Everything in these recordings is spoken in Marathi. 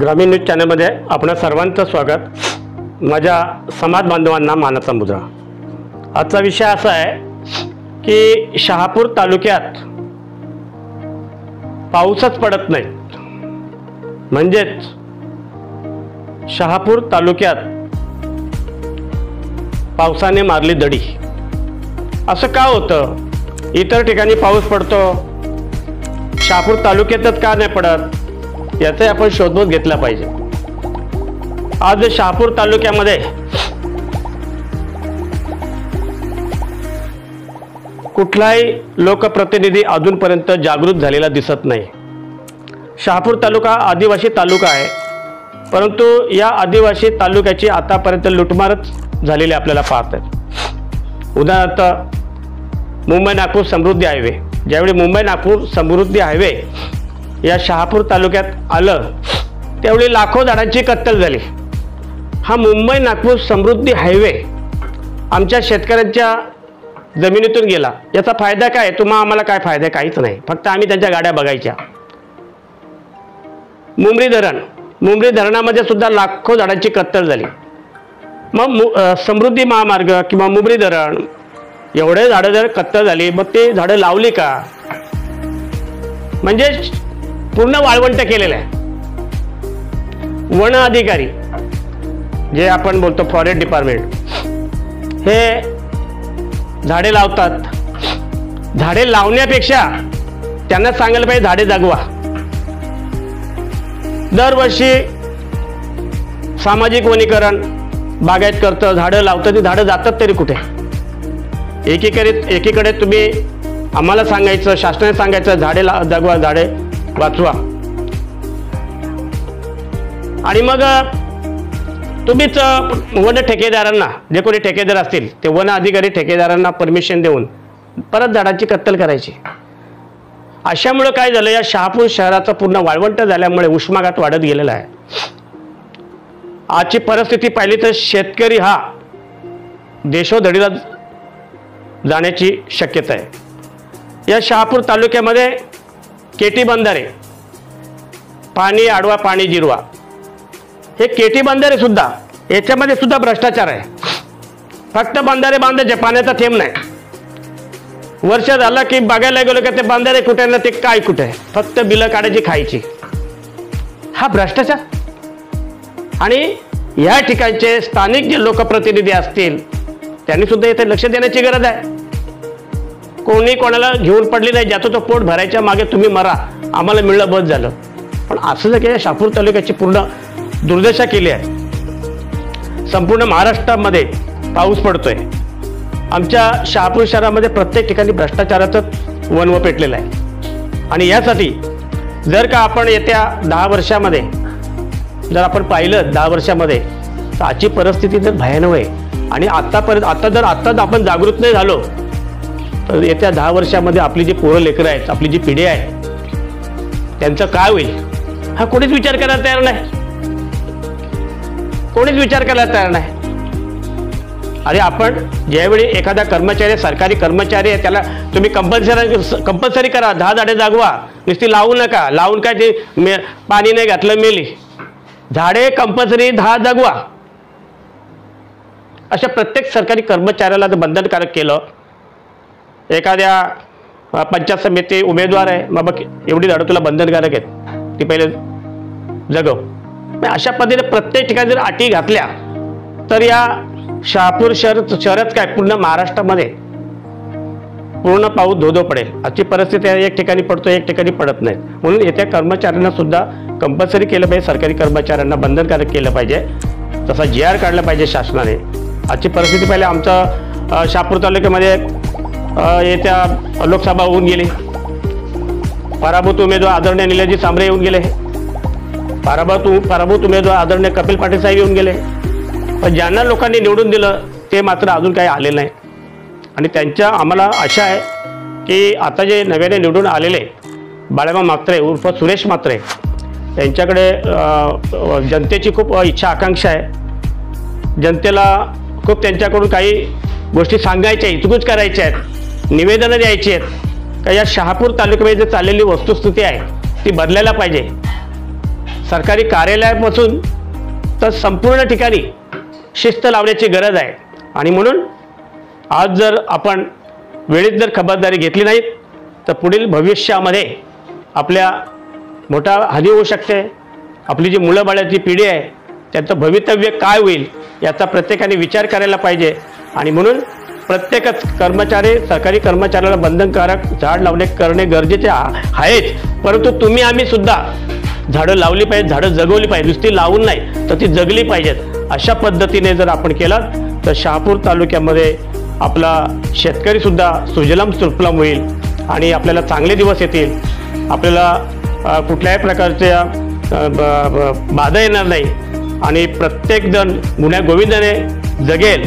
ग्रामीण न्यूज चॅनलमध्ये आपणा सर्वांचं स्वागत। माझ्या समाज बांधवांना मानाचा मुद्रा। आजचा विषय असा आहे की शहापूर तालुक्यात पाऊसच पडत नाही, म्हणजेच शहापूर तालुक्यात पावसाने मारली दडी। असं का होतं? इतर ठिकाणी पाऊस पडतो, शहापूर तालुक्यातच का नाही पडत याचा आपण शोध घेतला पाहिजे। आज शहापूर तालुक्यामध्ये कुठलाही लोकप्रतिनिधी अजूनपर्यंत जागृत झालेला दिसत नाही। शहापूर तालुका आदिवासी तालुका आहे, परंतु या आदिवासी तालुक्याची आतापर्यंत लुटमारच झालेली आपल्याला पाहतात। उदाहरणार्थ मुंबई नागपूर समृद्धी हायवे, ज्यावेळी मुंबई नागपूर समृद्धी हायवे या शहापूर तालुक्यात आलं त्यावेळी लाखो झाडांची कत्तल झाली। हा मुंबई नागपूर समृद्धी हायवे आमच्या शेतकऱ्यांच्या जमिनीतून गेला, याचा फायदा काय? आम्हाला काय फायदा? काहीच नाही, फक्त आम्ही त्यांच्या गाड्या बघायच्या। मुंबरी धरणामध्ये सुद्धा लाखो झाडांची कत्तल झाली। मग समृद्धी महामार्ग किंवा मुंबरी धरण एवढे झाडं जर कत्तल झाली, मग ते झाडं लावली का? म्हणजे पूर्ण वाळवंट केलेलं आहे। वन अधिकारी जे आपण बोलतो फॉरेस्ट डिपार्टमेंट, हे झाडे लावतात। झाडे लावण्यापेक्षा त्यांना सांगायला पाहिजे झाडे जगवा। दरवर्षी सामाजिक वनीकरण बागायत करतं, झाडं लावतं, ती झाडं जातात तरी कुठे? एकीकडे तुम्ही आम्हाला सांगायचं, शासनाने सांगायचं झाडे जगवा, झाडे वाचवा, आणि मग तुम्हीच वन ठेकेदारांना, जे कोणी ठेकेदार असतील ते वन अधिकारी ठेकेदारांना परमिशन देऊन परत झाडांची कत्तल करायची। अशामुळे काय झालं, या शहापूर शहराचा पूर्ण वाळवंट झाल्यामुळे उष्माघात वाढत गेलेला आहे। आजची परिस्थिती पाहिली तर शेतकरी हा देशोधडीला जाण्याची शक्यता आहे। या शहापूर तालुक्यामध्ये केटी बंधारे, पाणी आडवा पाणी जिरवा, हे केटी बंधारे सुद्धा, याच्यामध्ये सुद्धा भ्रष्टाचार आहे। फक्त बंधारे बांधायचे, पाण्याचा थेंब नाही। वर्ष झालं की बघायला गेलो की ते बंधारे कुठे ना ते काय कुठे, फक्त बिलं काढायची खायची, हा भ्रष्टाचार। आणि या ठिकाणचे स्थानिक जे लोकप्रतिनिधी असतील त्यांनी सुद्धा इथे लक्ष देण्याची गरज आहे। कोणी कोणाला घेऊन पडली नाही, ज्याचं तो पोट भरायच्या मागे तुम्ही मरा, आम्हाला मिळलं बस झालं। पण असं जर केलं, शहापूर तालुक्याची पूर्ण दुर्दशा केली आहे। संपूर्ण महाराष्ट्रामध्ये पाऊस पडतोय, आमच्या शहापूर शहरामध्ये प्रत्येक ठिकाणी भ्रष्टाचाराचं वणवं पेटलेलं आहे। आणि यासाठी जर का आपण येत्या 10 वर्षामध्ये जर आपण पाहिलं, 10 वर्षामध्ये तर आजची परिस्थिती जर भयानक आहे। आणि आत्ताच आपण जागृत नाही झालो तर येत्या 10 वर्षामध्ये आपली जी पोरं लेकरं आहेत, आपली जी पिढी आहे, त्यांचं काय होईल हा कोणीच विचार करायला तयार नाही। कोणीच विचार करायला तयार नाही। अरे आपण ज्यावेळी एखादा कर्मचारी, सरकारी कर्मचारी आहे, त्याला तुम्ही कंपल्सरी करा, 10 झाडे जागवा, नुसती लावू नका। लावून काय ते पाणी नाही घातलं मेली, झाडे कंपल्सरी 10 जगवा। अशा प्रत्येक सरकारी कर्मचाऱ्याला जर बंधनकारक केलं, एखाद्या पंचायत समिती उमेदवार आहे, मग एवढी झाडं तुला बंधनकारक आहेत, ती पहिले जगव। अशा पद्धतीने प्रत्येक ठिकाणी जर अटी घातल्या तर या शहापूर शहरात काय पूर्ण महाराष्ट्रामध्ये पूर्ण पाऊस धोधो पडेल। आजची परिस्थिती एक ठिकाणी पडतो, एक ठिकाणी पडत नाही। म्हणून येत्या कर्मचाऱ्यांना सुद्धा कंपल्सरी केलं पाहिजे, सरकारी कर्मचाऱ्यांना बंधनकारक केलं पाहिजे, तसा GR काढला पाहिजे शासनाने। आजची परिस्थिती पाहिली, आमचा शहापूर तालुक्यामध्ये येत्या लोकसभा होऊन गेली, पराभूत उमेदवार आदरणीय निलेशजी सांबरे येऊन गेले, पराभूत उमेदवार आदरणीय कपिल पाटील साहेब येऊन गेले, पण ज्यांना लोकांनी निवडून दिलं ते मात्र अजून काही आले नाही। आणि त्यांच्या आम्हाला आशा आहे की आता जे नव्याने निवडून आलेले बाळाबा म्हात्रे उर्फ सुरेश म्हात्रे, त्यांच्याकडे जनतेची खूप इच्छा आकांक्षा आहे। जनतेला खूप त्यांच्याकडून काही गोष्टी सांगायच्या, हितगुज करायच्या आहेत, निवेदनं द्यायची आहेत का या शहापूर तालुक्यामध्ये जे चाललेली वस्तुस्थिती आहे ती बदलायला पाहिजे। सरकारी कार्यालयापासून तर संपूर्ण ठिकाणी शिस्त लावण्याची गरज आहे. आणि म्हणून आज जर आपण वेळेत जर खबरदारी घेतली नाही तर पुढील भविष्यामध्ये आपल्या मोठा हानी होऊ शकते. आपली जी मुलं बाळाची पिढी आहे त्यांचं भवितव्य काय होईल याचा प्रत्येकाने विचार करायला पाहिजे. आणि म्हणून प्रत्येकच कर्मचारी, सरकारी कर्मचाऱ्याला बंधनकारक झाड लावणे करणे गरजेचे आहेच. परंतु तुम्ही आम्ही सुद्धा झाडं लावली पाहिजेत, झाडं जगवली पाहिजे. नुसती लावून नाही तर ती जगली पाहिजेत. अशा पद्धतीने जर आपण केलं तर शहापूर तालुक्यामध्ये आपला शेतकरीसुद्धा सुजलाम सुफलाम होईल आणि आपल्याला चांगले दिवस येतील. आपल्याला कुठल्याही प्रकारच्या बाधा येणार नाही आणि प्रत्येकजण गुण्या गोविंदाने जगेल.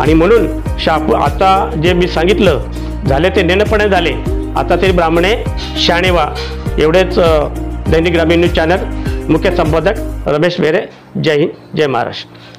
आणि म्हणून शहापूर आता जे मी सांगितलं झाले ते नेणपणे झाले, आता ते ब्राह्मणे शाणे व्हा. एवढेच दैनिक ग्रामीण न्यूज चॅनल मुख्य संपादक रमेश वेरे. जय हिंद, जय महाराष्ट्र.